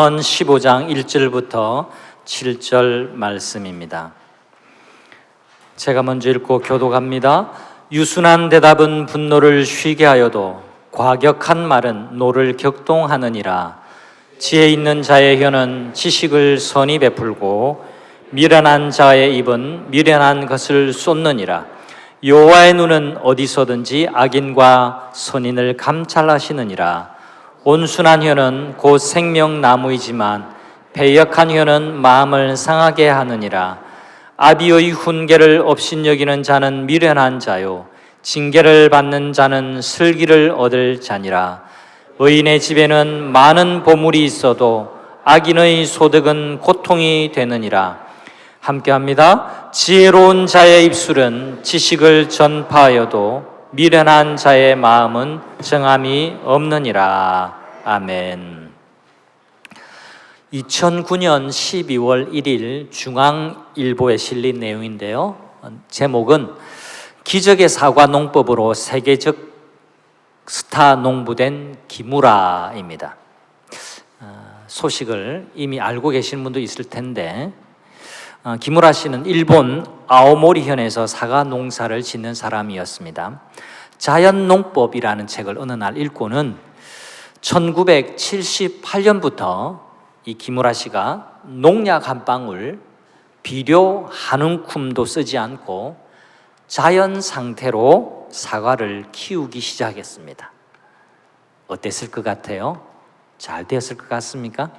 15장 1절부터 7절 말씀입니다. 제가 먼저 읽고 교독합니다. 유순한 대답은 분노를 쉬게 하여도 과격한 말은 노를 격동하느니라. 지혜 있는 자의 혀는 지식을 선히 베풀고 미련한 자의 입은 미련한 것을 쏟느니라. 여호와의 눈은 어디서든지 악인과 선인을 감찰하시느니라. 온순한 혀는 곧 생명나무이지만 배역한 혀는 마음을 상하게 하느니라. 아비의 훈계를 업신여기는 자는 미련한 자요 징계를 받는 자는 슬기를 얻을 자니라. 의인의 집에는 많은 보물이 있어도 악인의 소득은 고통이 되느니라. 함께합니다. 지혜로운 자의 입술은 지식을 전파하여도 미련한 자의 마음은 정함이 없느니라. 아멘. 2009년 12월 1일 중앙일보에 실린 내용인데요. 제목은 기적의 사과 농법으로 세계적 스타 농부된 기무라입니다. 소식을 이미 알고 계신 분도 있을 텐데, 기무라 씨는 일본 아오모리현에서 사과 농사를 짓는 사람이었습니다. 자연농법이라는 책을 어느 날 읽고는 1978년부터 이 기무라 씨가 농약 한 방울, 비료 한 움큼도 쓰지 않고 자연 상태로 사과를 키우기 시작했습니다. 어땠을 것 같아요? 잘 되었을 것 같습니까?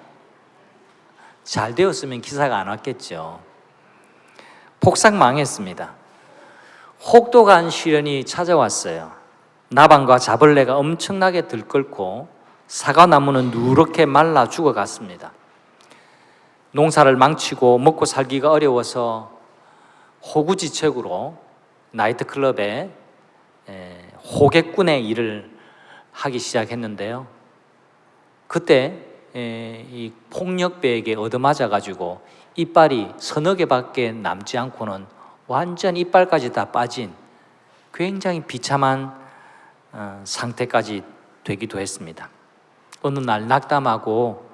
잘 되었으면 기사가 안 왔겠죠. 폭삭 망했습니다. 혹독한 시련이 찾아왔어요. 나방과 자벌레가 엄청나게 들끓고 사과나무는 누렇게 말라 죽어갔습니다. 농사를 망치고 먹고 살기가 어려워서 호구지책으로 나이트클럽에 호객꾼의 일을 하기 시작했는데요. 그때 이 폭력배에게 얻어맞아가지고 이빨이 서너 개밖에 남지 않고는 완전 이빨까지 다 빠진 굉장히 비참한 상태까지 되기도 했습니다. 어느 날 낙담하고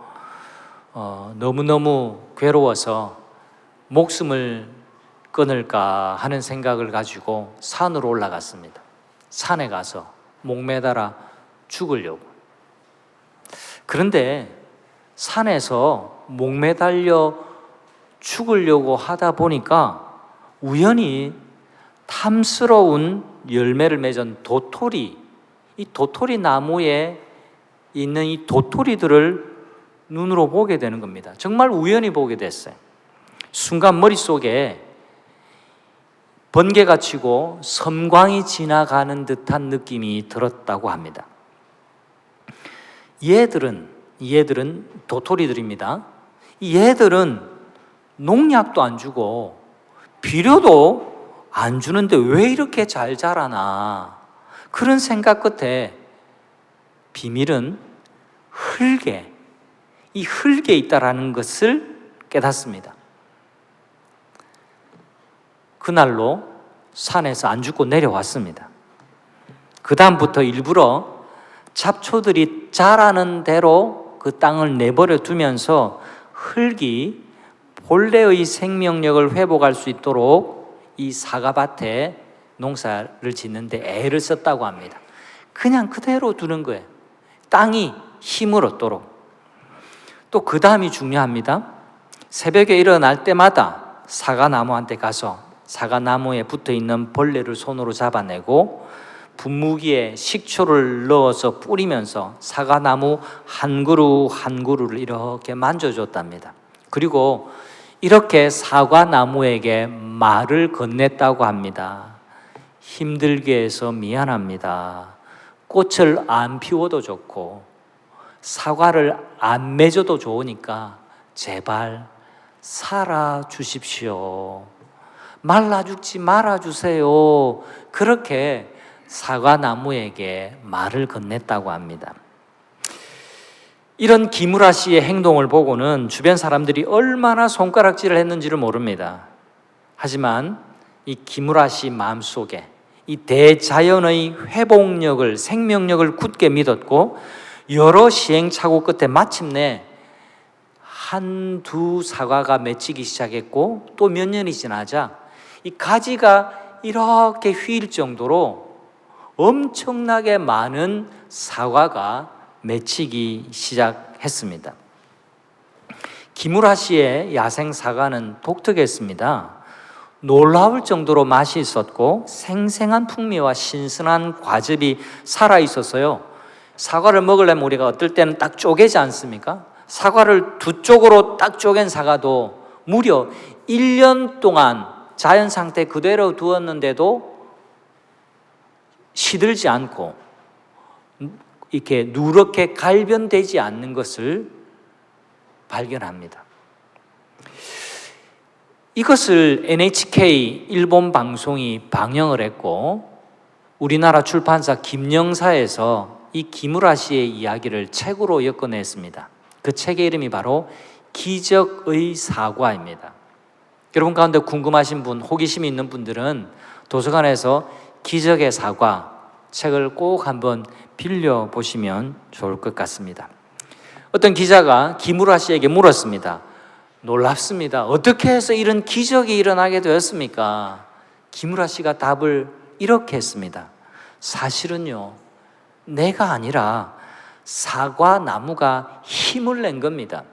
너무너무 괴로워서 목숨을 끊을까 하는 생각을 가지고 산으로 올라갔습니다. 산에 가서 목매달아 죽으려고. 그런데 산에서 목매달려 죽으려고 하다 보니까 우연히 탐스러운 열매를 맺은 도토리, 이 도토리 나무에 있는 이 도토리들을 눈으로 보게 되는 겁니다. 정말 우연히 보게 됐어요. 순간 머릿속에 번개가 치고 섬광이 지나가는 듯한 느낌이 들었다고 합니다. 얘들은 도토리들입니다. 얘들은 농약도 안 주고 비료도 안 주는데 왜 이렇게 잘 자라나, 그런 생각 끝에 비밀은 이 흙에 있다라는 것을 깨닫습니다. 그날로 산에서 안 죽고 내려왔습니다. 그 다음부터 일부러 잡초들이 자라는 대로 그 땅을 내버려 두면서 흙이 본래의 생명력을 회복할 수 있도록 이 사과밭에 농사를 짓는데 애를 썼다고 합니다. 그냥 그대로 두는 거예요. 땅이 힘을 얻도록. 또 그 다음이 중요합니다. 새벽에 일어날 때마다 사과나무한테 가서 사과나무에 붙어있는 벌레를 손으로 잡아내고 분무기에 식초를 넣어서 뿌리면서 사과나무 한 그루 한 그루를 이렇게 만져줬답니다. 그리고 이렇게 사과나무에게 말을 건넸다고 합니다. 힘들게 해서 미안합니다. 꽃을 안 피워도 좋고 사과를 안 맺어도 좋으니까 제발 살아주십시오. 말라 죽지 말아주세요. 그렇게 사과나무에게 말을 건넸다고 합니다. 이런 기무라 씨의 행동을 보고는 주변 사람들이 얼마나 손가락질을 했는지를 모릅니다. 하지만 이 기무라 씨 마음속에 이 대자연의 회복력을, 생명력을 굳게 믿었고 여러 시행착오 끝에 마침내 한두 사과가 맺히기 시작했고 또 몇 년이 지나자 이 가지가 이렇게 휘일 정도로 엄청나게 많은 사과가 맺히기 시작했습니다. 기무라 씨의 야생 사과는 독특했습니다. 놀라울 정도로 맛이 있었고 생생한 풍미와 신선한 과즙이 살아있었어요. 사과를 먹으려면 우리가 어떨 때는 딱 쪼개지 않습니까? 사과를 두 쪽으로 딱 쪼갠 사과도 무려 1년 동안 자연 상태 그대로 두었는데도 시들지 않고 이렇게 누렇게 갈변되지 않는 것을 발견합니다. 이것을 NHK 일본 방송이 방영을 했고 우리나라 출판사 김영사에서 이 기무라 씨의 이야기를 책으로 엮어냈습니다. 그 책의 이름이 바로 기적의 사과입니다. 여러분 가운데 궁금하신 분, 호기심 있는 분들은 도서관에서 기적의 사과 책을 꼭 한번 빌려보시면 좋을 것 같습니다. 어떤 기자가 기무라 씨에게 물었습니다. 놀랍습니다. 어떻게 해서 이런 기적이 일어나게 되었습니까? 기무라 씨가 답을 이렇게 했습니다. 사실은요, 내가 아니라 사과 나무가 힘을 낸 겁니다.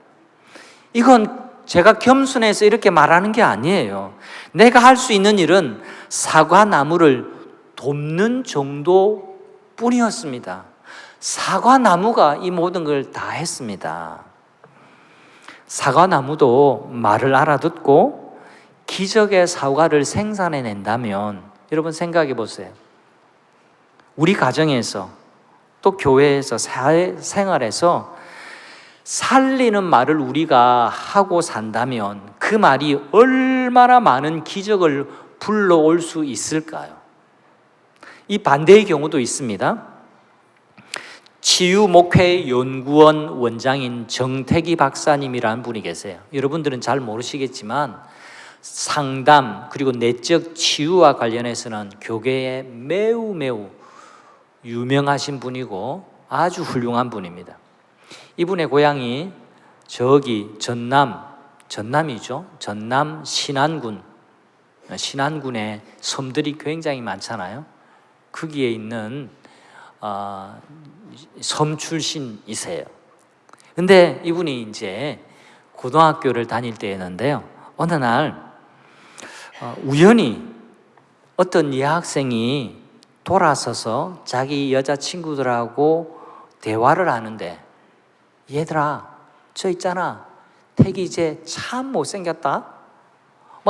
이건 제가 겸손해서 이렇게 말하는 게 아니에요. 내가 할 수 있는 일은 사과 나무를 돕는 정도 뿐이었습니다. 사과 나무가 이 모든 걸 다 했습니다. 사과 나무도 말을 알아듣고 기적의 사과를 생산해낸다면 여러분 생각해 보세요. 우리 가정에서 또 교회에서 사회 생활에서 살리는 말을 우리가 하고 산다면 그 말이 얼마나 많은 기적을 불러올 수 있을까요? 이 반대의 경우도 있습니다. 치유목회연구원 원장인 정태기 박사님이라는 분이 계세요. 여러분들은 잘 모르시겠지만 상담 그리고 내적 치유와 관련해서는 교계에 매우 유명하신 분이고 아주 훌륭한 분입니다. 이분의 고향이 저기 전남이죠. 전남 신안군에 섬들이 굉장히 많잖아요. 거기에 있는 섬 출신이세요. 근데 이분이 이제 고등학교를 다닐 때였는데요. 어느 날 우연히 어떤 여학생이 돌아서서 자기 여자친구들하고 대화를 하는데 얘들아, 저 있잖아. 태기 이제 참 못생겼다.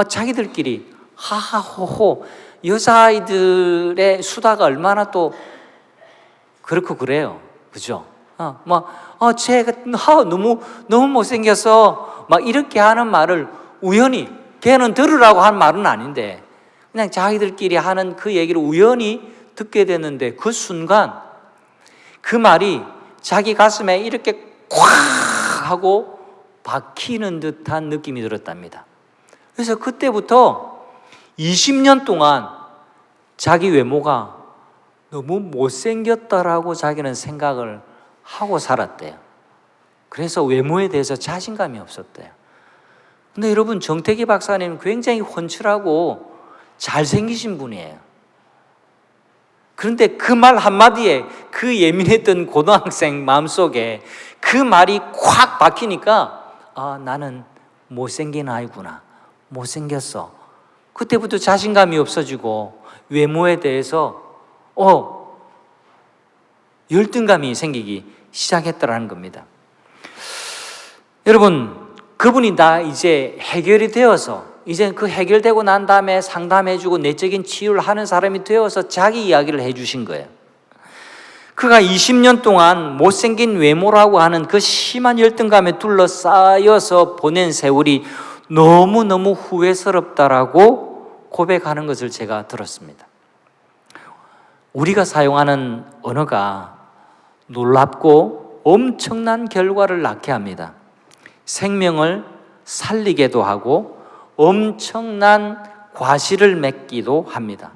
자기들끼리 하하호호 여자아이들의 수다가 얼마나 또 그렇고 그래요. 그죠? 쟤가 너무 못생겨서 이렇게 하는 말을 우연히 걔는 들으라고 한 말은 아닌데 그냥 자기들끼리 하는 그 얘기를 우연히 듣게 됐는데 그 순간 그 말이 자기 가슴에 이렇게 콱 하고 박히는 듯한 느낌이 들었답니다. 그래서 그때부터 20년 동안 자기 외모가 너무 못생겼다라고 자기는 생각을 하고 살았대요. 그래서 외모에 대해서 자신감이 없었대요. 근데 여러분, 정태기 박사님은 굉장히 훤칠하고 잘생기신 분이에요. 그런데 그 말 한마디에 그 예민했던 고등학생 마음속에 그 말이 콱 박히니까 나는 못생긴 아이구나. 못생겼어. 그때부터 자신감이 없어지고 외모에 대해서 열등감이 생기기 시작했더라는 겁니다. 여러분, 그분이 다 이제 해결이 되어서 이제 그 해결되고 난 다음에 상담해주고 내적인 치유를 하는 사람이 되어서 자기 이야기를 해주신 거예요. 그가 20년 동안 못생긴 외모라고 하는 그 심한 열등감에 둘러싸여서 보낸 세월이 너무너무 후회스럽다라고 고백하는 것을 제가 들었습니다. 우리가 사용하는 언어가 놀랍고 엄청난 결과를 낳게 합니다. 생명을 살리게도 하고 엄청난 과실을 맺기도 합니다.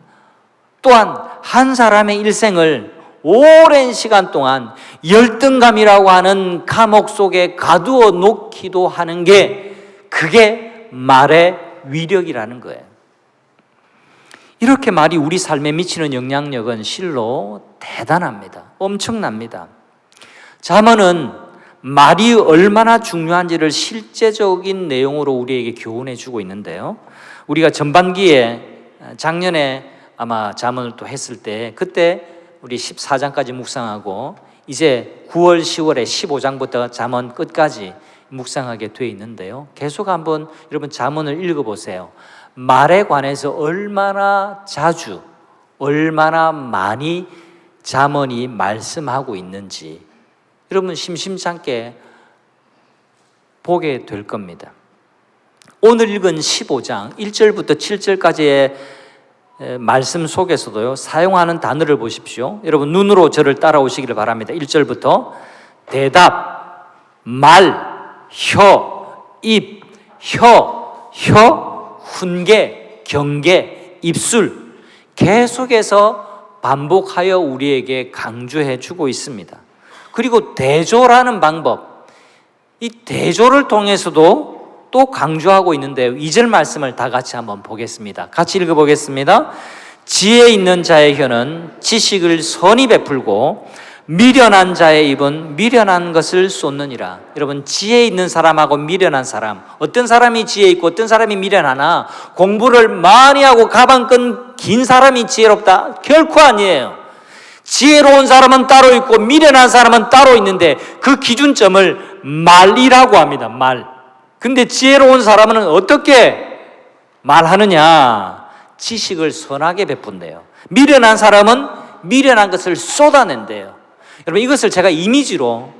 또한 한 사람의 일생을 오랜 시간 동안 열등감이라고 하는 감옥 속에 가두어 놓기도 하는 게 그게 말의 위력이라는 거예요. 이렇게 말이 우리 삶에 미치는 영향력은 실로 대단합니다. 엄청납니다. 잠언은 말이 얼마나 중요한지를 실제적인 내용으로 우리에게 교훈해 주고 있는데요. 우리가 전반기에 작년에 아마 잠언을 또 했을 때 그때 우리 14장까지 묵상하고 이제 9월, 10월에 15장부터 잠언 끝까지 묵상하게 돼 있는데요. 계속 한번 여러분 잠언을 읽어보세요. 말에 관해서 얼마나 자주, 얼마나 많이 잠언이 말씀하고 있는지 여러분 심심찮게 보게 될 겁니다. 오늘 읽은 15장 1절부터 7절까지의 말씀 속에서도요, 사용하는 단어를 보십시오. 여러분 눈으로 저를 따라오시기를 바랍니다. 1절부터 대답, 말, 혀, 입, 훈계, 경계, 입술 계속해서 반복하여 우리에게 강조해 주고 있습니다. 그리고 대조라는 방법, 이 대조를 통해서도 또 강조하고 있는데요. 2절 말씀을 다 같이 한번 보겠습니다. 같이 읽어보겠습니다. 지혜 있는 자의 혀는 지식을 선히 베풀고 미련한 자의 입은 미련한 것을 쏟느니라. 여러분 지혜 있는 사람하고 미련한 사람, 어떤 사람이 지혜 있고 어떤 사람이 미련하나? 공부를 많이 하고 가방끈 긴 사람이 지혜롭다? 결코 아니에요. 지혜로운 사람은 따로 있고 미련한 사람은 따로 있는데 그 기준점을 말이라고 합니다. 말. 근데 지혜로운 사람은 어떻게 말하느냐? 지식을 선하게 베푼대요. 미련한 사람은 미련한 것을 쏟아낸대요. 여러분 이것을 제가 이미지로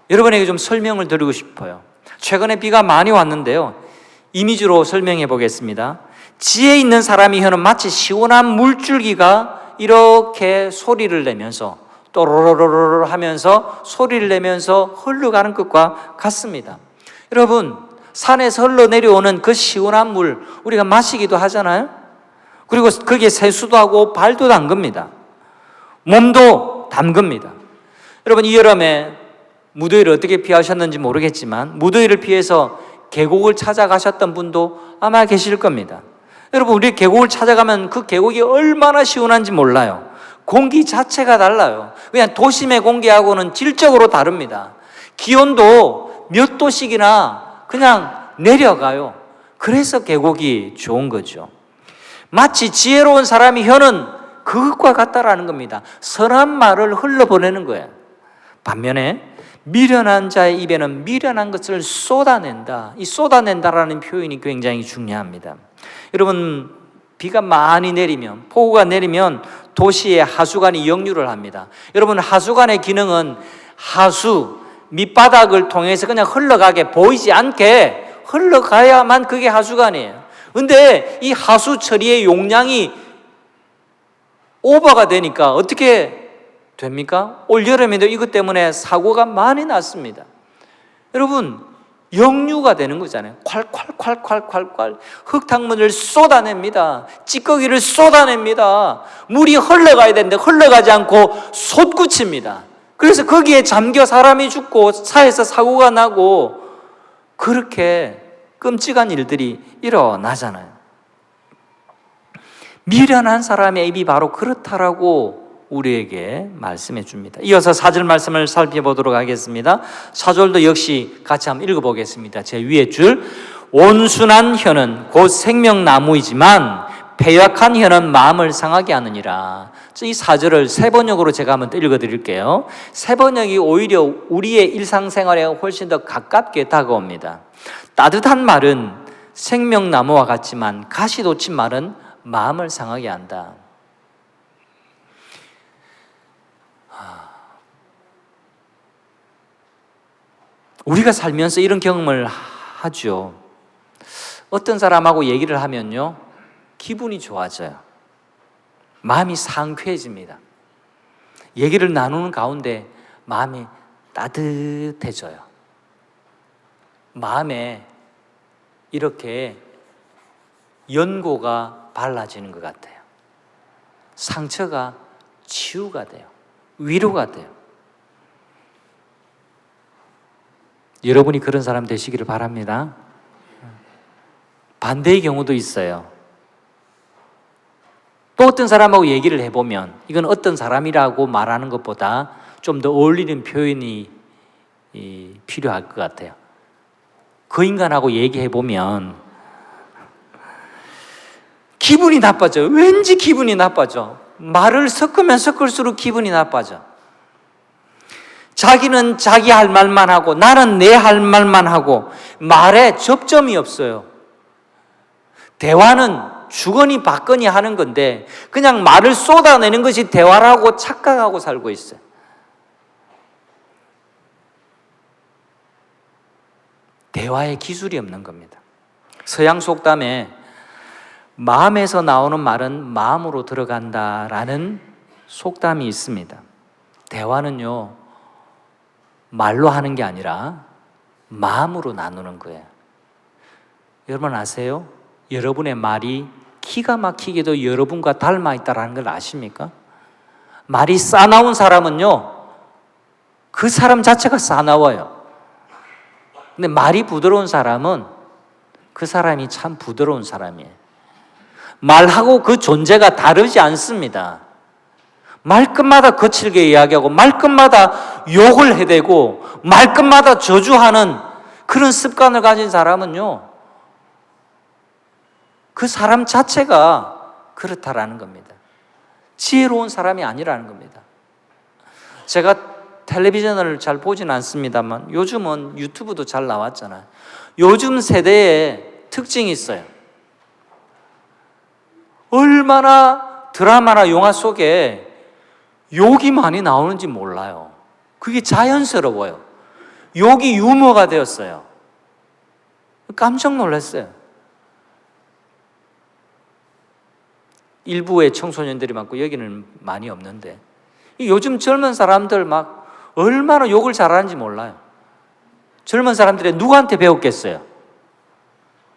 여러분에게 좀 설명을 드리고 싶어요. 최근에 비가 많이 왔는데요. 이미지로 설명해 보겠습니다. 지혜 있는 사람이 혀는 마치 시원한 물줄기가 이렇게 소리를 내면서 또로로로로 하면서 소리를 내면서 흘러가는 것과 같습니다. 여러분 산에서 흘러내려오는 그 시원한 물 우리가 마시기도 하잖아요. 그리고 거기에 세수도 하고 발도 담급니다. 몸도 담급니다. 여러분 이 여름에 무더위를 어떻게 피하셨는지 모르겠지만 무더위를 피해서 계곡을 찾아가셨던 분도 아마 계실 겁니다. 여러분 우리 계곡을 찾아가면 그 계곡이 얼마나 시원한지 몰라요. 공기 자체가 달라요. 그냥 도심의 공기하고는 질적으로 다릅니다. 기온도 몇 도씩이나 그냥 내려가요. 그래서 계곡이 좋은 거죠. 마치 지혜로운 사람이 혀는 그것과 같다라는 겁니다. 선한 말을 흘러보내는 거예요. 반면에 미련한 자의 입에는 미련한 것을 쏟아낸다. 이 쏟아낸다라는 표현이 굉장히 중요합니다. 여러분 비가 많이 내리면, 폭우가 내리면 도시에 하수관이 역류를 합니다. 여러분 하수관의 기능은 하수 밑바닥을 통해서 그냥 흘러가게 보이지 않게 흘러가야만 그게 하수관이에요. 근데 이 하수 처리의 용량이 오버가 되니까 어떻게 됩니까? 올 여름에도 이것 때문에 사고가 많이 났습니다. 여러분 역류가 되는 거잖아요. 콸콸콸콸콸콸 흙탕물을 쏟아냅니다. 찌꺼기를 쏟아냅니다. 물이 흘러가야 되는데 흘러가지 않고 솟구칩니다. 그래서 거기에 잠겨 사람이 죽고 차에서 사고가 나고 그렇게 끔찍한 일들이 일어나잖아요. 미련한 사람의 입이 바로 그렇다라고 우리에게 말씀해 줍니다. 이어서 4절 말씀을 살펴보도록 하겠습니다. 4절도 역시 같이 한번 읽어보겠습니다. 제 위에 줄 온순한 혀는 곧 생명나무이지만 패역한 혀는 마음을 상하게 하느니라. 이 4절을 세 번역으로 제가 한번 읽어드릴게요. 세 번역이 오히려 우리의 일상생활에 훨씬 더 가깝게 다가옵니다. 따뜻한 말은 생명나무와 같지만 가시 돋친 말은 마음을 상하게 한다. 우리가 살면서 이런 경험을 하죠. 어떤 사람하고 얘기를 하면요 기분이 좋아져요. 마음이 상쾌해집니다. 얘기를 나누는 가운데 마음이 따뜻해져요. 마음에 이렇게 연고가 발라지는 것 같아요. 상처가 치유가 돼요. 위로가 돼요. 여러분이 그런 사람 되시기를 바랍니다. 반대의 경우도 있어요. 또 어떤 사람하고 얘기를 해보면 이건 어떤 사람이라고 말하는 것보다 좀 더 어울리는 표현이 필요할 것 같아요. 그 인간하고 얘기해보면 기분이 나빠져. 왠지 기분이 나빠져. 말을 섞으면 섞을수록 기분이 나빠져. 자기는 자기 할 말만 하고 나는 내 할 말만 하고 말에 접점이 없어요. 대화는 주거니 받거니 하는 건데 그냥 말을 쏟아내는 것이 대화라고 착각하고 살고 있어요. 대화의 기술이 없는 겁니다. 서양 속담에 마음에서 나오는 말은 마음으로 들어간다라는 속담이 있습니다. 대화는요, 말로 하는 게 아니라 마음으로 나누는 거예요. 여러분 아세요? 여러분의 말이 기가 막히게도 여러분과 닮아 있다는 걸 아십니까? 말이 싸나운 사람은요, 그 사람 자체가 싸나워요. 근데 말이 부드러운 사람은 그 사람이 참 부드러운 사람이에요. 말하고 그 존재가 다르지 않습니다. 말끝마다 거칠게 이야기하고 말끝마다 욕을 해대고 말끝마다 저주하는 그런 습관을 가진 사람은요, 그 사람 자체가 그렇다라는 겁니다. 지혜로운 사람이 아니라는 겁니다. 제가 텔레비전을 잘 보진 않습니다만 요즘은 유튜브도 잘 나왔잖아요. 요즘 세대의 특징이 있어요. 얼마나 드라마나 영화 속에 욕이 많이 나오는지 몰라요. 그게 자연스러워요. 욕이 유머가 되었어요. 깜짝 놀랐어요. 일부의 청소년들이 많고 여기는 많이 없는데 요즘 젊은 사람들 막 얼마나 욕을 잘하는지 몰라요. 젊은 사람들이 누구한테 배웠겠어요?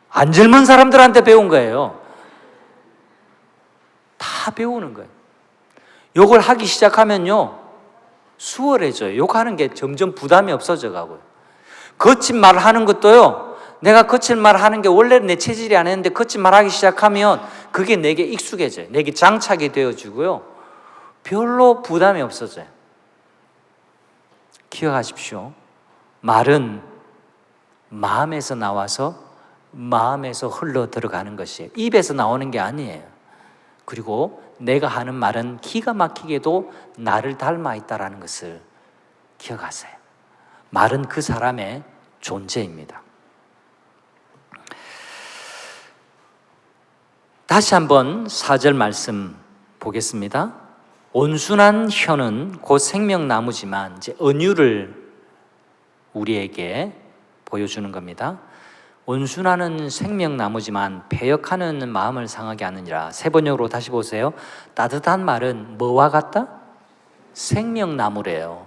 안 젊은 사람들한테 배운 거예요. 다 배우는 거예요. 욕을 하기 시작하면요, 수월해져요. 욕하는 게 점점 부담이 없어져 가고요. 거친 말 하는 것도요, 내가 거친 말 하는 게 원래 내 체질이 아니었는데 거친 말 하기 시작하면 그게 내게 익숙해져요. 내게 장착이 되어지고요. 별로 부담이 없어져요. 기억하십시오. 말은 마음에서 나와서 마음에서 흘러 들어가는 것이에요. 입에서 나오는 게 아니에요. 그리고 내가 하는 말은 기가 막히게도 나를 닮아 있다는 것을 기억하세요. 말은 그 사람의 존재입니다. 다시 한번 4절 말씀 보겠습니다. 온순한 혀는 곧 생명나무지만 이제 은유를 우리에게 보여주는 겁니다. 온순하는 생명나무지만 배역하는 마음을 상하게 하느니라. 세 번역으로 다시 보세요. 따뜻한 말은 뭐와 같다? 생명나무래요.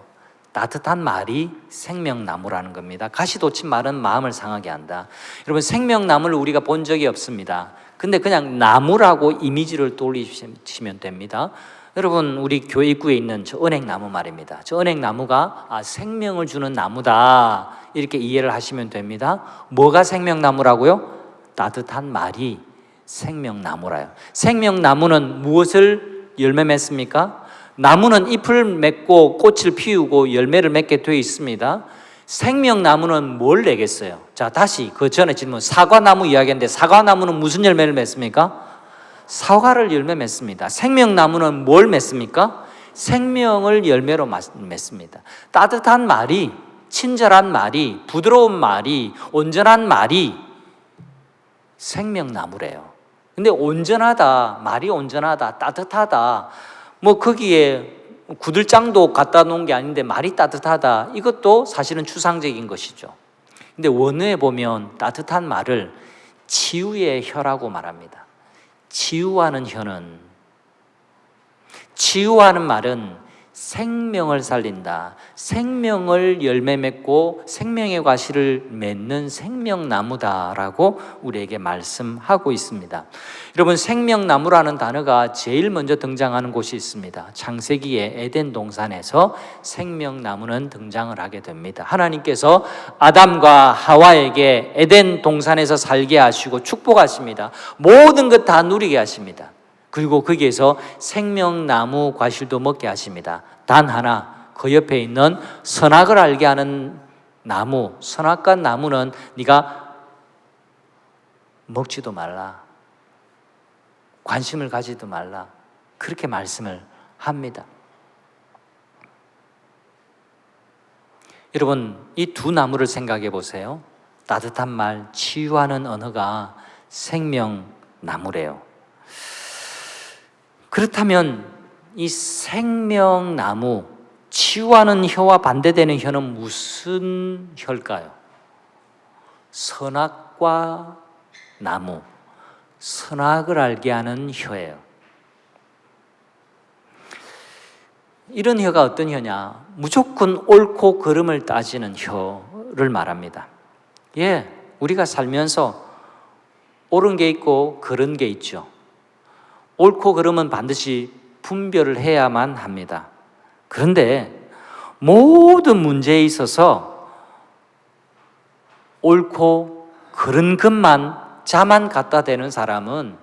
따뜻한 말이 생명나무라는 겁니다. 가시 돋친 말은 마음을 상하게 한다. 여러분, 생명나무를 우리가 본 적이 없습니다. 근데 그냥 나무라고 이미지를 떠올리시면 됩니다. 여러분, 우리 교회 입구에 있는 저 은행나무 말입니다. 저 은행나무가 생명을 주는 나무다, 이렇게 이해를 하시면 됩니다. 뭐가 생명나무라고요? 따뜻한 말이 생명나무라요. 생명나무는 무엇을 열매 맺습니까? 나무는 잎을 맺고 꽃을 피우고 열매를 맺게 되어 있습니다. 생명나무는 뭘 내겠어요? 자, 다시 그 전에 질문, 사과나무 이야기했는데 사과나무는 무슨 열매를 맺습니까? 사과를 열매 맺습니다. 생명나무는 뭘 맺습니까? 생명을 열매로 맺습니다. 따뜻한 말이, 친절한 말이, 부드러운 말이, 온전한 말이 생명나무래요. 근데 온전하다, 말이 온전하다, 따뜻하다, 뭐 거기에 구들장도 갖다 놓은 게 아닌데 말이 따뜻하다, 이것도 사실은 추상적인 것이죠. 근데 원어에 보면 따뜻한 말을 치유의 혀라고 말합니다. 치유하는 혀는, 치유하는 말은 생명을 살린다. 생명을 열매 맺고 생명의 과실을 맺는 생명나무다라고 우리에게 말씀하고 있습니다. 여러분, 생명나무라는 단어가 제일 먼저 등장하는 곳이 있습니다. 창세기의 에덴 동산에서 생명나무는 등장을 하게 됩니다. 하나님께서 아담과 하와에게 에덴 동산에서 살게 하시고 축복하십니다. 모든 것 다 누리게 하십니다. 그리고 거기에서 생명나무 과실도 먹게 하십니다. 단 하나, 그 옆에 있는 선악을 알게 하는 나무, 선악과 나무는 네가 먹지도 말라, 관심을 가지도 말라, 그렇게 말씀을 합니다. 여러분, 이 두 나무를 생각해 보세요. 따뜻한 말, 치유하는 언어가 생명나무래요. 그렇다면 이 생명나무, 치유하는 혀와 반대되는 혀는 무슨 혀일까요? 선악과 나무, 선악을 알게 하는 혀예요. 이런 혀가 어떤 혀냐? 무조건 옳고 그름을 따지는 혀를 말합니다. 우리가 살면서 옳은 게 있고 그른 게 있죠. 옳고 그름은 반드시 분별을 해야만 합니다. 그런데 모든 문제에 있어서 옳고 그른 것만 자만 갖다 대는 사람은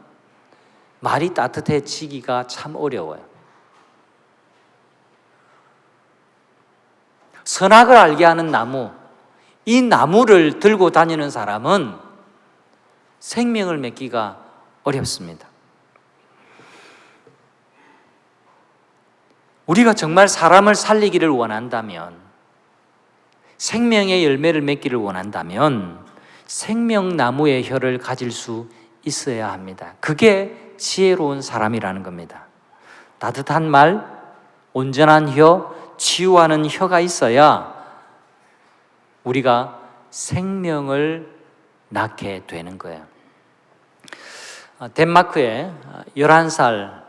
말이 따뜻해지기가 참 어려워요. 선악을 알게 하는 나무, 이 나무를 들고 다니는 사람은 생명을 맺기가 어렵습니다. 우리가 정말 사람을 살리기를 원한다면, 생명의 열매를 맺기를 원한다면 생명나무의 혀를 가질 수 있어야 합니다. 그게 지혜로운 사람이라는 겁니다. 따뜻한 말, 온전한 혀, 치유하는 혀가 있어야 우리가 생명을 낳게 되는 거예요. 덴마크에 11살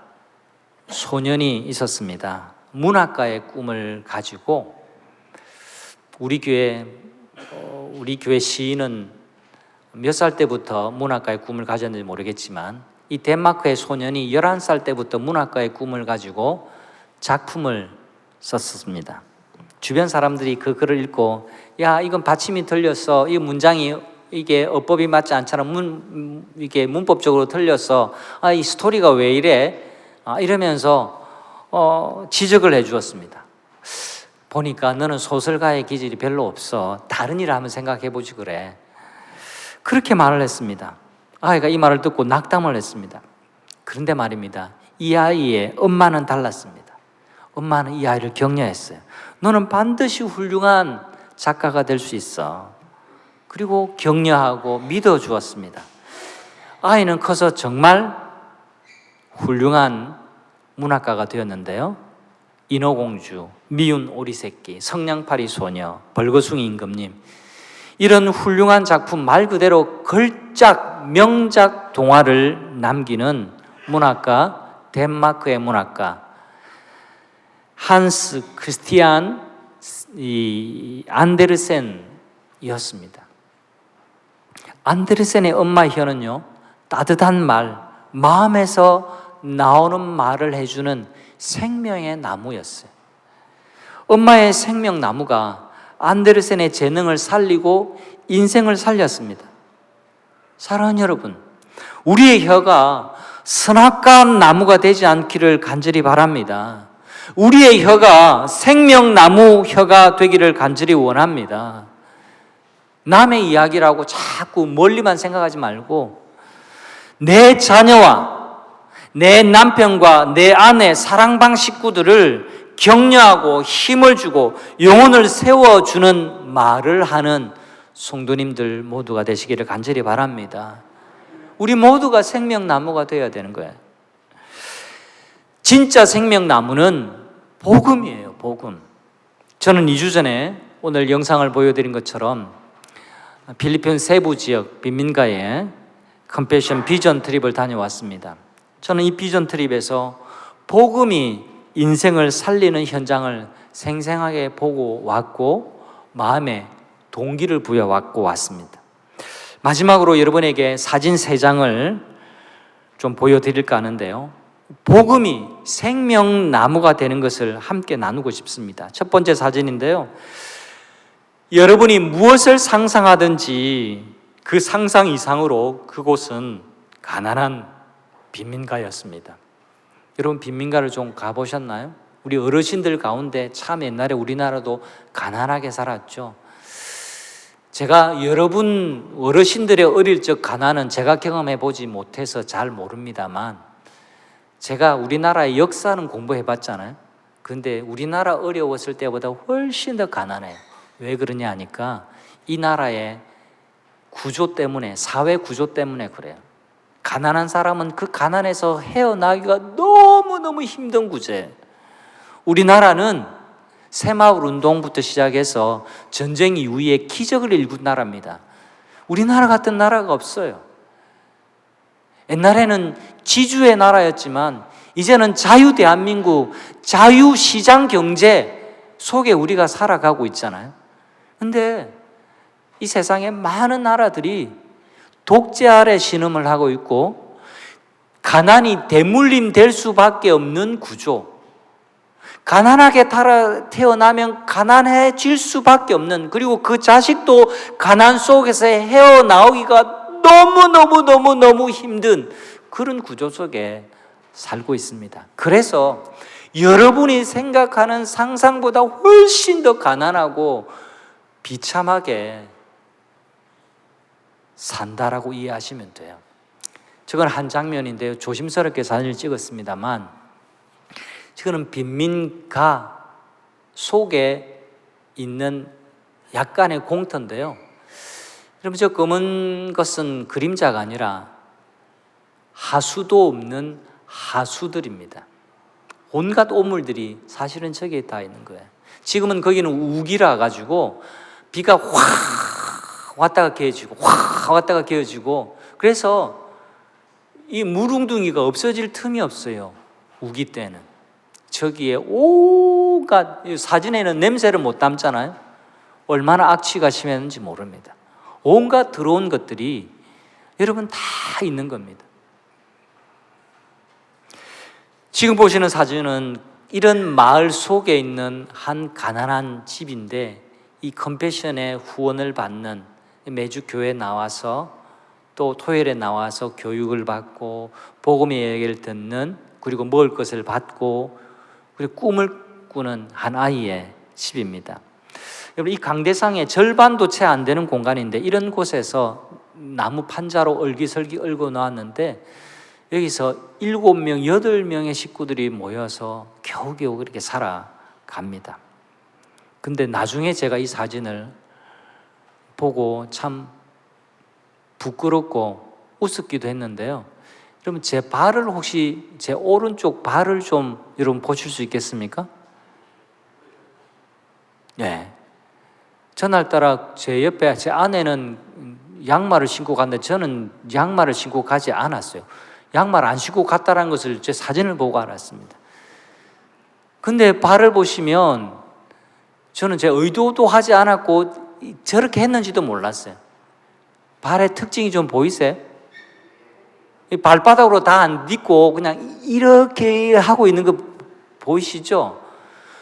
소년이 있었습니다. 문학가의 꿈을 가지고 우리 교회 시인은 몇 살 때부터 문학가의 꿈을 가졌는지 모르겠지만 이 덴마크의 소년이 11살 때부터 문학가의 꿈을 가지고 작품을 썼습니다. 주변 사람들이 그 글을 읽고 야, 이건 받침이 틀렸어. 이 문장이 이게 어법이 맞지 않잖아. 이게 문법적으로 틀렸어. 이 스토리가 왜 이래? 이러면서 지적을 해 주었습니다. 보니까 너는 소설가의 기질이 별로 없어. 다른 일 한번 생각해 보지 그래. 그렇게 말을 했습니다. 아이가 이 말을 듣고 낙담을 했습니다. 그런데 말입니다. 이 아이의 엄마는 달랐습니다. 엄마는 이 아이를 격려했어요. 너는 반드시 훌륭한 작가가 될 수 있어. 그리고 격려하고 믿어주었습니다. 아이는 커서 정말 훌륭한 문학가가 되었는데요. 인어공주, 미운 오리새끼, 성냥팔이 소녀, 벌거숭이 임금님, 이런 훌륭한 작품, 말 그대로 걸작, 명작 동화를 남기는 문학가, 덴마크의 문학가 한스 크리스티안 안데르센이었습니다. 안데르센의 엄마 혀는요, 따뜻한 말, 마음에서 나오는 말을 해주는 생명의 나무였어요. 엄마의 생명나무가 안데르센의 재능을 살리고 인생을 살렸습니다. 사랑하는 여러분, 우리의 혀가 선악과 나무가 되지 않기를 간절히 바랍니다. 우리의 혀가 생명나무 혀가 되기를 간절히 원합니다. 남의 이야기라고 자꾸 멀리만 생각하지 말고 내 자녀와 내 남편과 내 아내, 사랑방 식구들을 격려하고 힘을 주고 영혼을 세워주는 말을 하는 성도님들 모두가 되시기를 간절히 바랍니다. 우리 모두가 생명나무가 되어야 되는 거예요. 진짜 생명나무는 복음이에요, 복음. 저는 2주 전에 오늘 영상을 보여드린 것처럼 필리핀 세부 지역 빈민가에 컴패션 비전 트립을 다녀왔습니다. 저는 이 비전 트립에서 복음이 인생을 살리는 현장을 생생하게 보고 왔고 마음에 동기를 부여왔고 왔습니다. 마지막으로 여러분에게 사진 3장을 좀 보여드릴까 하는데요. 복음이 생명나무가 되는 것을 함께 나누고 싶습니다. 첫 번째 사진인데요. 여러분이 무엇을 상상하든지 그 상상 이상으로 그곳은 가난한 빈민가였습니다. 여러분 빈민가를 좀 가보셨나요? 우리 어르신들 가운데 참 옛날에 우리나라도 가난하게 살았죠. 제가 여러분 어르신들의 어릴 적 가난은 제가 경험해 보지 못해서 잘 모릅니다만 제가 우리나라의 역사는 공부해 봤잖아요. 근데 우리나라 어려웠을 때보다 훨씬 더 가난해요. 왜 그러냐 하니까 이 나라의 구조 때문에, 사회 구조 때문에 그래요. 가난한 사람은 그 가난에서 헤어나기가 너무너무 힘든 구조예요. 우리나라는 새마을 운동부터 시작해서 전쟁 이후에 기적을 일군 나라입니다. 우리나라 같은 나라가 없어요. 옛날에는 지주의 나라였지만 이제는 자유 대한민국, 자유시장 경제 속에 우리가 살아가고 있잖아요. 근데 이 세상에 많은 나라들이 독재 아래 신음을 하고 있고 가난이 대물림 될 수밖에 없는 구조, 가난하게 태어나면 가난해질 수밖에 없는, 그리고 그 자식도 가난 속에서 헤어나오기가 너무 힘든 그런 구조 속에 살고 있습니다. 그래서 여러분이 생각하는 상상보다 훨씬 더 가난하고 비참하게 산다라고 이해하시면 돼요. 저건 한 장면인데요. 조심스럽게 사진을 찍었습니다만 저거는 빈민가 속에 있는 약간의 공터인데요. 여러분 저 검은 것은 그림자가 아니라 하수도 없는 하수들입니다. 온갖 오물들이 사실은 저기에 다 있는 거예요. 지금은 거기는 우기라 가지고 비가 확 왔다가 개어지고 확 왔다가 개어지고 그래서 이 물웅둥이가 없어질 틈이 없어요. 우기 때는. 저기에 온갖, 사진에는 냄새를 못 담잖아요. 얼마나 악취가 심했는지 모릅니다. 온갖 더러운 것들이 여러분 다 있는 겁니다. 지금 보시는 사진은 이런 마을 속에 있는 한 가난한 집인데 이 컴패션의 후원을 받는, 매주 교회에 나와서 또 토요일에 나와서 교육을 받고 복음의 얘기를 듣는, 그리고 먹을 것을 받고 그리고 꿈을 꾸는 한 아이의 집입니다. 여러분 이 강대상의 절반도 채 안 되는 공간인데 이런 곳에서 나무 판자로 얼기설기 얽어 놓았는데 여기서 7명, 8명의 식구들이 모여서 겨우겨우 그렇게 살아갑니다. 근데 나중에 제가 이 사진을 보고 참 부끄럽고 우습기도 했는데요. 여러분 제 발을 혹시, 제 오른쪽 발을 좀 여러분 보실 수 있겠습니까? 네. 전날따라 제 옆에 제 아내는 양말을 신고 갔는데 저는 양말을 신고 가지 않았어요. 양말 안 신고 갔다는 것을 제 사진을 보고 알았습니다. 근데 발을 보시면 저는 제 의도도 하지 않았고 저렇게 했는지도 몰랐어요. 발의 특징이 좀 보이세요? 발바닥으로 다 안 딛고 그냥 이렇게 하고 있는 거 보이시죠?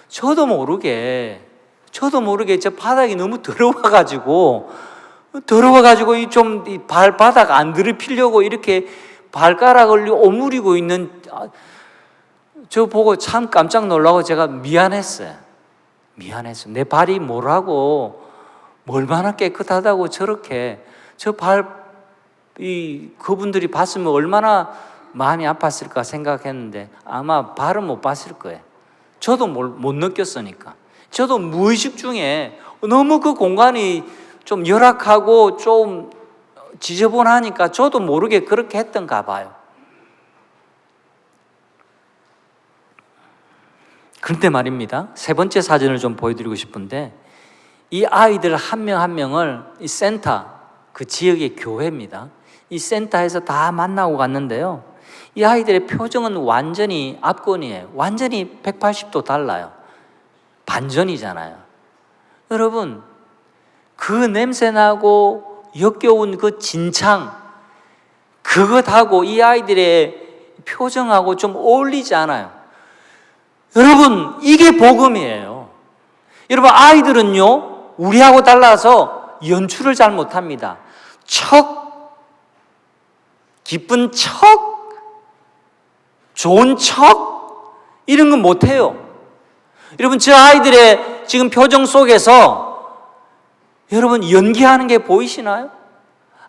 저도 모르게 저 바닥이 너무 더러워가지고 좀 이 발바닥 안 더럽히려고 이렇게 발가락을 오므리고 있는, 저 보고 참 깜짝 놀라고 제가 미안했어요. 내 발이 뭐라고, 얼마나 깨끗하다고 저렇게, 그분들이 봤으면 얼마나 마음이 아팠을까 생각했는데 아마 발은 못 봤을 거예요. 저도 못 느꼈으니까. 저도 무의식 중에 너무 그 공간이 좀 열악하고 좀 지저분하니까 저도 모르게 그렇게 했던가 봐요. 그런데 말입니다. 세 번째 사진을 좀 보여드리고 싶은데 이 아이들 한 명 한 명을 이 센터, 그 지역의 교회입니다. 이 센터에서 다 만나고 갔는데요. 이 아이들의 표정은 완전히 앞권이에요. 완전히 180도 달라요. 반전이잖아요. 여러분, 그 냄새나고 역겨운 그 진창, 그것하고 이 아이들의 표정하고 좀 어울리지 않아요. 여러분, 이게 복음이에요. 여러분, 아이들은요, 우리하고 달라서 연출을 잘 못합니다. 기쁜 척, 좋은 척, 이런 건 못해요. 여러분, 저 아이들의 지금 표정 속에서 여러분 연기하는 게 보이시나요?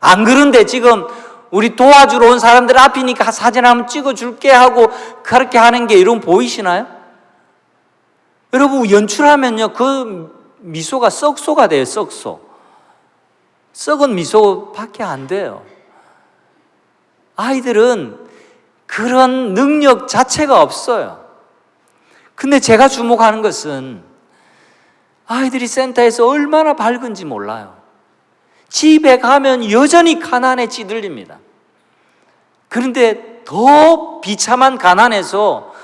안 그런데 지금 우리 도와주러 온 사람들 앞이니까 사진 한번 찍어줄게 하고 그렇게 하는 게 이런 보이시나요? 여러분, 연출하면요, 그 미소가 썩소가 돼요. 썩소. 썩은 미소밖에 안 돼요. 아이들은 그런 능력 자체가 없어요. 근데 제가 주목하는 것은 아이들이 센터에서 얼마나 밝은지 몰라요. 집에 가면 여전히 가난에 찌들립니다. 그런데 더 비참한 가난에서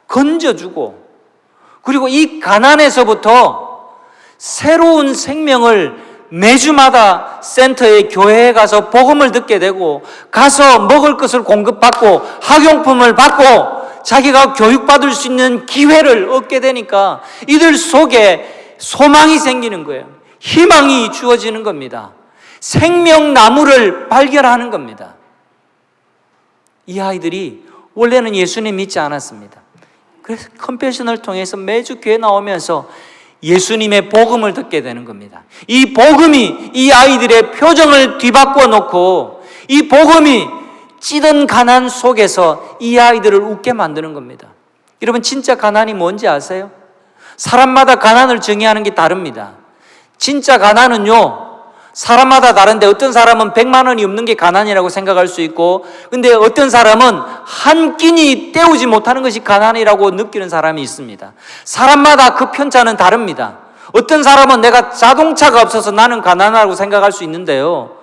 건져주고, 그리고 이 가난에서부터 새로운 생명을 매주마다 센터에 교회에 가서 복음을 듣게 되고, 가서 먹을 것을 공급받고 학용품을 받고 자기가 교육받을 수 있는 기회를 얻게 되니까 이들 속에 소망이 생기는 거예요. 희망이 주어지는 겁니다. 생명나무를 발견하는 겁니다. 이 아이들이 원래는 예수님 믿지 않았습니다. 그래서 컴패션을 통해서 매주 교회 나오면서 예수님의 복음을 듣게 되는 겁니다. 이 복음이 이 아이들의 표정을 뒤바꿔 놓고, 이 복음이 찌든 가난 속에서 이 아이들을 웃게 만드는 겁니다. 여러분, 진짜 가난이 뭔지 아세요? 사람마다 가난을 정의하는 게 다릅니다. 진짜 가난은요, 사람마다 다른데 어떤 사람은 100만 원이 없는 게 가난이라고 생각할 수 있고, 근데 어떤 사람은 한 끼니 때우지 못하는 것이 가난이라고 느끼는 사람이 있습니다. 사람마다 그 편차는 다릅니다. 어떤 사람은 내가 자동차가 없어서 나는 가난하다고 생각할 수 있는데요,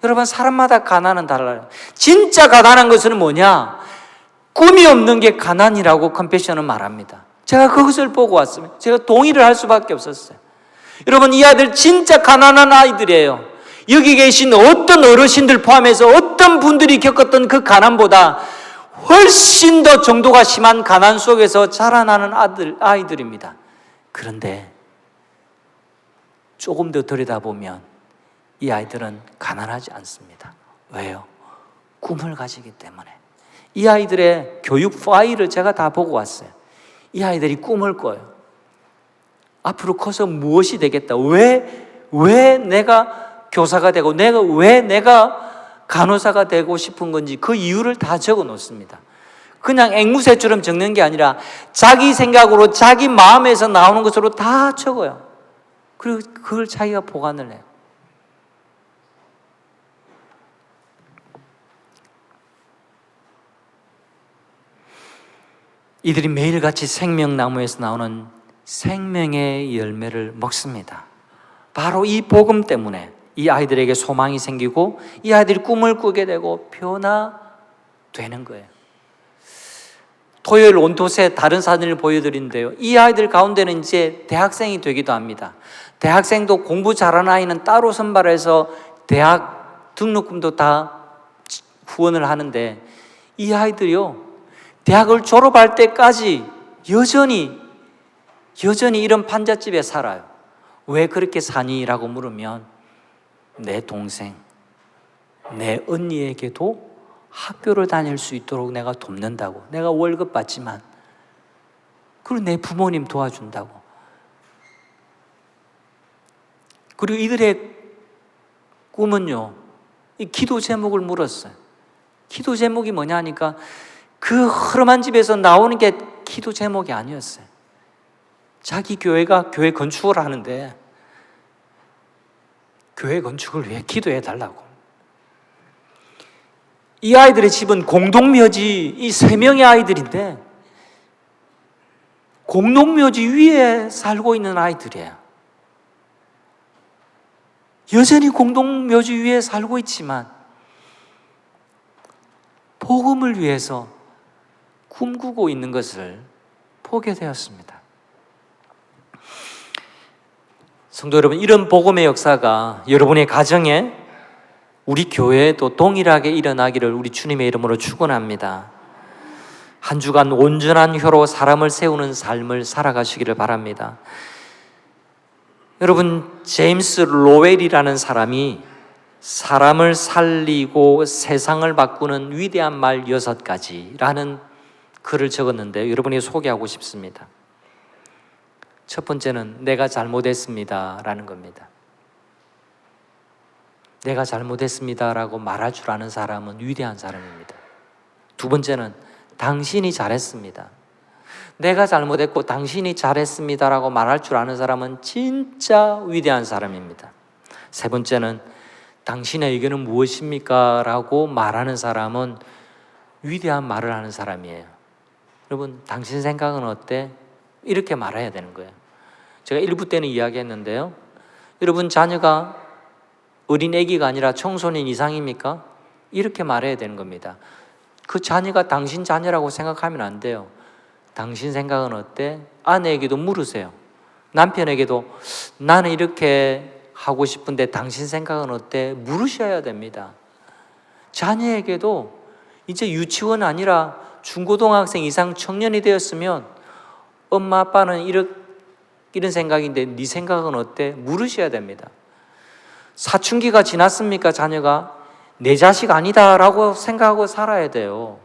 여러분, 사람마다 가난은 달라요. 진짜 가난한 것은 뭐냐? 꿈이 없는 게 가난이라고 컴패션은 말합니다. 제가 그것을 보고 왔습니다. 제가 동의를 할 수밖에 없었어요. 여러분, 이 아이들 진짜 가난한 아이들이에요. 여기 계신 어떤 어르신들 포함해서 어떤 분들이 겪었던 그 가난보다 훨씬 더 정도가 심한 가난 속에서 자라나는 아이들입니다. 그런데 조금 더 들여다보면 이 아이들은 가난하지 않습니다. 왜요? 꿈을 가지기 때문에. 이 아이들의 교육 파일을 제가 다 보고 왔어요. 이 아이들이 꿈을 꿔요. 앞으로 커서 무엇이 되겠다. 왜 내가 교사가 되고, 왜 내가 간호사가 되고 싶은 건지 그 이유를 다 적어 놓습니다. 그냥 앵무새처럼 적는 게 아니라 자기 생각으로, 자기 마음에서 나오는 것으로 다 적어요. 그리고 그걸 자기가 보관을 해요. 이들이 매일같이 생명나무에서 나오는 생명의 열매를 먹습니다. 바로 이 복음 때문에 이 아이들에게 소망이 생기고 이 아이들이 꿈을 꾸게 되고 변화되는 거예요. 토요일 온토세 다른 사진을 보여드리는데요, 이 아이들 가운데는 이제 대학생이 되기도 합니다. 대학생도 공부 잘하는 아이는 따로 선발해서 대학 등록금도 다 후원을 하는데, 이 아이들이요, 대학을 졸업할 때까지 여전히 이런 판잣집에 살아요. 왜 그렇게 사니? 라고 물으면 내 동생, 내 언니에게도 학교를 다닐 수 있도록 내가 돕는다고. 내가 월급 받지만, 그리고 내 부모님 도와준다고. 그리고 이들의 꿈은요, 이 기도 제목을 물었어요. 기도 제목이 뭐냐 하니까 그 허름한 집에서 나오는 게 기도 제목이 아니었어요. 자기 교회가 교회 건축을 하는데 교회 건축을 위해 기도해 달라고. 이 아이들의 집은 공동묘지, 이 3명의 아이들인데 공동묘지 위에 살고 있는 아이들이에요. 여전히 공동묘지 위에 살고 있지만 복음을 위해서 꿈꾸고 있는 것을 보게 되었습니다. 성도 여러분, 이런 복음의 역사가 여러분의 가정에, 우리 교회에도 동일하게 일어나기를 우리 주님의 이름으로 축원합니다. 한 주간 온전한 혀로 사람을 세우는 삶을 살아가시기를 바랍니다. 여러분, 제임스 로웰이라는 사람이 사람을 살리고 세상을 바꾸는 위대한 말 6가지라는 글을 적었는데 여러분이 소개하고 싶습니다. 첫 번째는 내가 잘못했습니다 라는 겁니다. 내가 잘못했습니다 라고 말할 줄 아는 사람은 위대한 사람입니다. 두 번째는 당신이 잘했습니다. 내가 잘못했고 당신이 잘했습니다 라고 말할 줄 아는 사람은 진짜 위대한 사람입니다. 세 번째는 당신의 의견은 무엇입니까? 라고 말하는 사람은 위대한 말을 하는 사람이에요. 여러분, 당신 생각은 어때? 이렇게 말해야 되는 거예요. 제가 1부 때는 이야기했는데요, 여러분 자녀가 어린 애기가 아니라 청소년 이상입니까? 이렇게 말해야 되는 겁니다. 그 자녀가 당신 자녀라고 생각하면 안 돼요. 당신 생각은 어때? 아내에게도 물으세요. 남편에게도 나는 이렇게 하고 싶은데 당신 생각은 어때? 물으셔야 됩니다. 자녀에게도 이제 유치원 아니라 중고등학생 이상 청년이 되었으면 엄마 아빠는 이런 생각인데 네 생각은 어때? 물으셔야 됩니다. 사춘기가 지났습니까? 자녀가 내 자식 아니다라고 생각하고 살아야 돼요.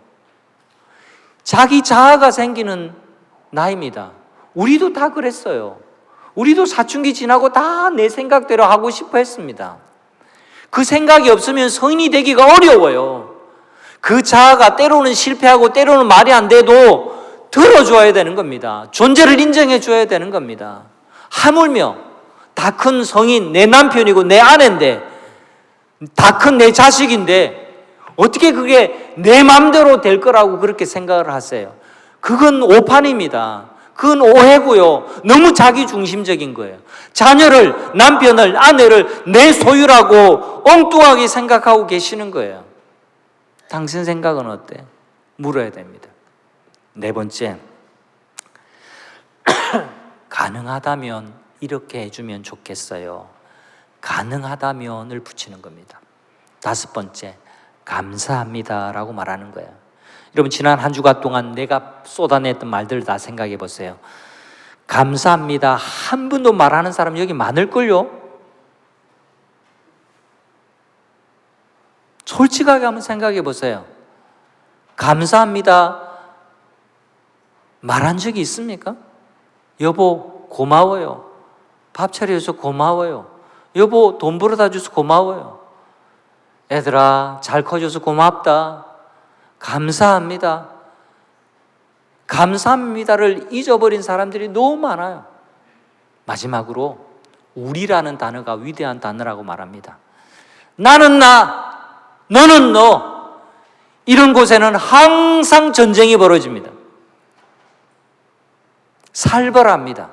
자기 자아가 생기는 나이입니다. 우리도 다 그랬어요. 우리도 사춘기 지나고 다 내 생각대로 하고 싶어 했습니다. 그 생각이 없으면 성인이 되기가 어려워요. 그 자아가 때로는 실패하고 때로는 말이 안 돼도 들어줘야 되는 겁니다. 존재를 인정해 줘야 되는 겁니다. 하물며 다 큰 성인, 내 남편이고 내 아내인데, 다 큰 내 자식인데 어떻게 그게 내 마음대로 될 거라고 그렇게 생각을 하세요? 그건 오판입니다. 그건 오해고요. 너무 자기중심적인 거예요. 자녀를, 남편을, 아내를 내 소유라고 엉뚱하게 생각하고 계시는 거예요. 당신 생각은 어때? 물어야 됩니다. 네 번째, 가능하다면 이렇게 해주면 좋겠어요. 가능하다면을 붙이는 겁니다. 다섯 번째, 감사합니다라고 말하는 거예요. 여러분, 지난 한 주간 동안 내가 쏟아냈던 말들을 다 생각해 보세요. 감사합니다 한 번도 말하는 사람 여기 많을걸요? 솔직하게 한번 생각해 보세요. 감사합니다 말한 적이 있습니까? 여보 고마워요. 밥 차려줘서 고마워요. 여보 돈 벌어다 줘서 고마워요. 애들아 잘 커줘서 고맙다. 감사합니다. 감사합니다를 잊어버린 사람들이 너무 많아요. 마지막으로 우리라는 단어가 위대한 단어라고 말합니다. 나는 나, 너는 너. 이런 곳에는 항상 전쟁이 벌어집니다. 살벌합니다.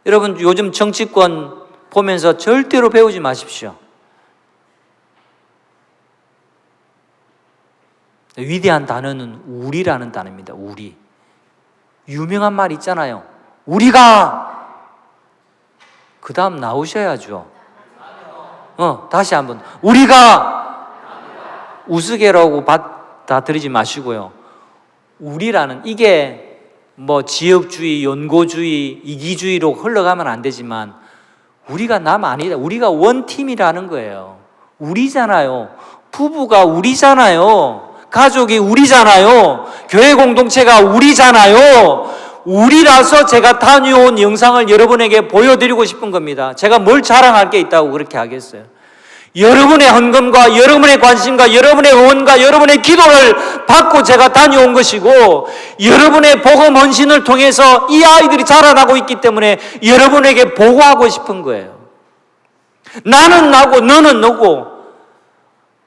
여러분, 요즘 정치권 보면서 절대로 배우지 마십시오. 위대한 단어는 우리라는 단어입니다. 우리. 유명한 말 있잖아요. 우리가. 그 다음 나오셔야죠. 다시 한번. 우리가. 우스개라고 받아들이지 마시고요. 우리라는, 이게 뭐 지역주의, 연고주의, 이기주의로 흘러가면 안 되지만 우리가 남 아니다. 우리가 원팀이라는 거예요. 우리잖아요. 부부가 우리잖아요. 가족이 우리잖아요. 교회 공동체가 우리잖아요. 우리라서 제가 다녀온 영상을 여러분에게 보여드리고 싶은 겁니다. 제가 뭘 자랑할 게 있다고 그렇게 하겠어요? 여러분의 헌금과 여러분의 관심과 여러분의 응원과 여러분의 기도를 받고 제가 다녀온 것이고, 여러분의 복음 헌신을 통해서 이 아이들이 자라나고 있기 때문에 여러분에게 보고하고 싶은 거예요. 나는 나고 너는 너고.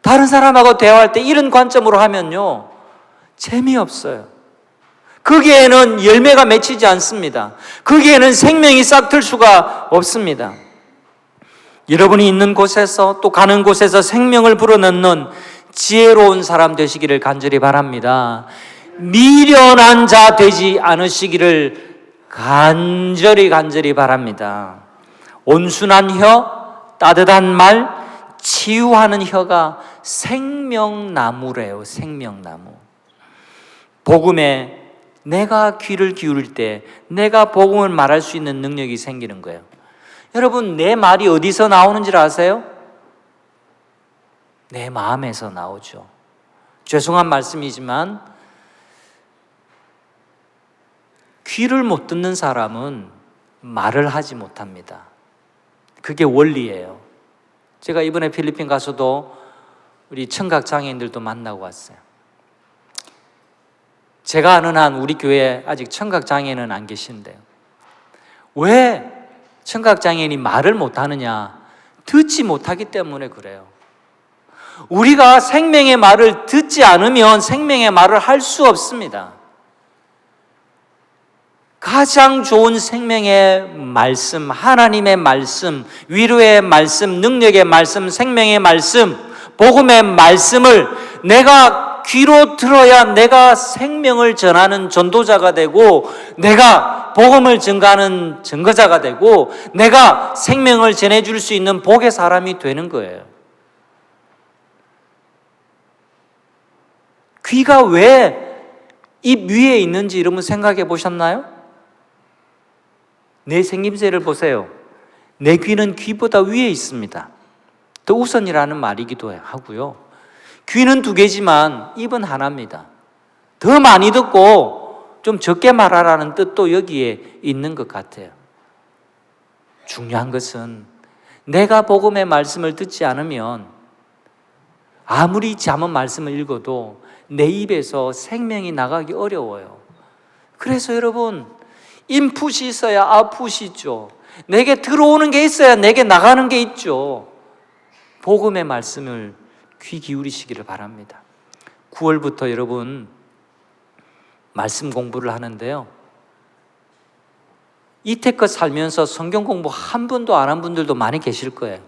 다른 사람하고 대화할 때 이런 관점으로 하면요, 재미없어요. 거기에는 열매가 맺히지 않습니다. 거기에는 생명이 싹틀 수가 없습니다. 여러분이 있는 곳에서 또 가는 곳에서 생명을 불어넣는 지혜로운 사람 되시기를 간절히 바랍니다. 미련한 자 되지 않으시기를 간절히 바랍니다. 온순한 혀, 따뜻한 말, 치유하는 혀가 생명나무래요. 생명나무. 복음에 내가 귀를 기울일 때 내가 복음을 말할 수 있는 능력이 생기는 거예요. 여러분, 내 말이 어디서 나오는지 아세요? 내 마음에서 나오죠. 죄송한 말씀이지만 귀를 못 듣는 사람은 말을 하지 못합니다. 그게 원리예요. 제가 이번에 필리핀 가서도 우리 청각 장애인들도 만나고 왔어요. 제가 아는 한 우리 교회에 아직 청각 장애인은 안 계신데요. 왜 청각 장애인이 말을 못하느냐? 듣지 못하기 때문에 그래요. 우리가 생명의 말을 듣지 않으면 생명의 말을 할 수 없습니다. 가장 좋은 생명의 말씀, 하나님의 말씀, 위로의 말씀, 능력의 말씀, 생명의 말씀, 복음의 말씀을 내가 귀로 들어야 내가 생명을 전하는 전도자가 되고, 내가 복음을 증가하는 증거자가 되고, 내가 생명을 전해줄 수 있는 복의 사람이 되는 거예요. 귀가 왜 입 위에 있는지 여러분 생각해 보셨나요? 내 생김새를 보세요. 내 귀는 귀보다 위에 있습니다. 더 우선이라는 말이기도 하고요. 귀는 두 개지만 입은 하나입니다. 더 많이 듣고 좀 적게 말하라는 뜻도 여기에 있는 것 같아요. 중요한 것은 내가 복음의 말씀을 듣지 않으면 아무리 잠언 말씀을 읽어도 내 입에서 생명이 나가기 어려워요. 그래서 여러분, 인풋이 있어야 아웃풋이 있죠. 내게 들어오는 게 있어야 내게 나가는 게 있죠. 복음의 말씀을 귀 기울이시기를 바랍니다. 9월부터 여러분 말씀 공부를 하는데요. 이태껏 살면서 성경 공부 한 번도 안 한 분들도 많이 계실 거예요.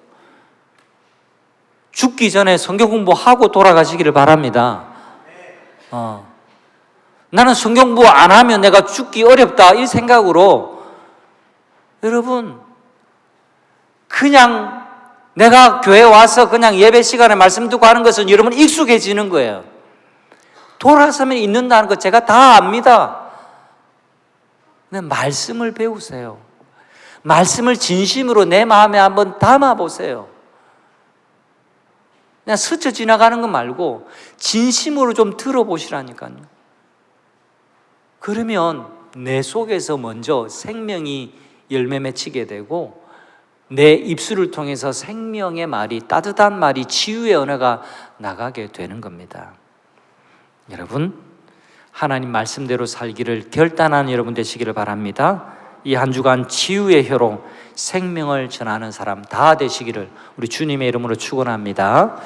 죽기 전에 성경 공부하고 돌아가시기를 바랍니다. 나는 성경 공부 안 하면 내가 죽기 어렵다 이 생각으로 여러분 그냥 내가 교회 와서 그냥 예배 시간에 말씀 듣고 하는 것은 여러분 익숙해지는 거예요. 돌아서면 있는다는 거 제가 다 압니다. 근데 말씀을 배우세요. 말씀을 진심으로 내 마음에 한번 담아보세요. 그냥 스쳐 지나가는 거 말고 진심으로 좀 들어보시라니까요. 그러면 내 속에서 먼저 생명이 열매 맺히게 되고 내 입술을 통해서 생명의 말이, 따뜻한 말이, 치유의 언어가 나가게 되는 겁니다. 여러분, 하나님 말씀대로 살기를 결단하는 여러분 되시기를 바랍니다. 이 한 주간 치유의 혀로 생명을 전하는 사람 다 되시기를 우리 주님의 이름으로 축원합니다.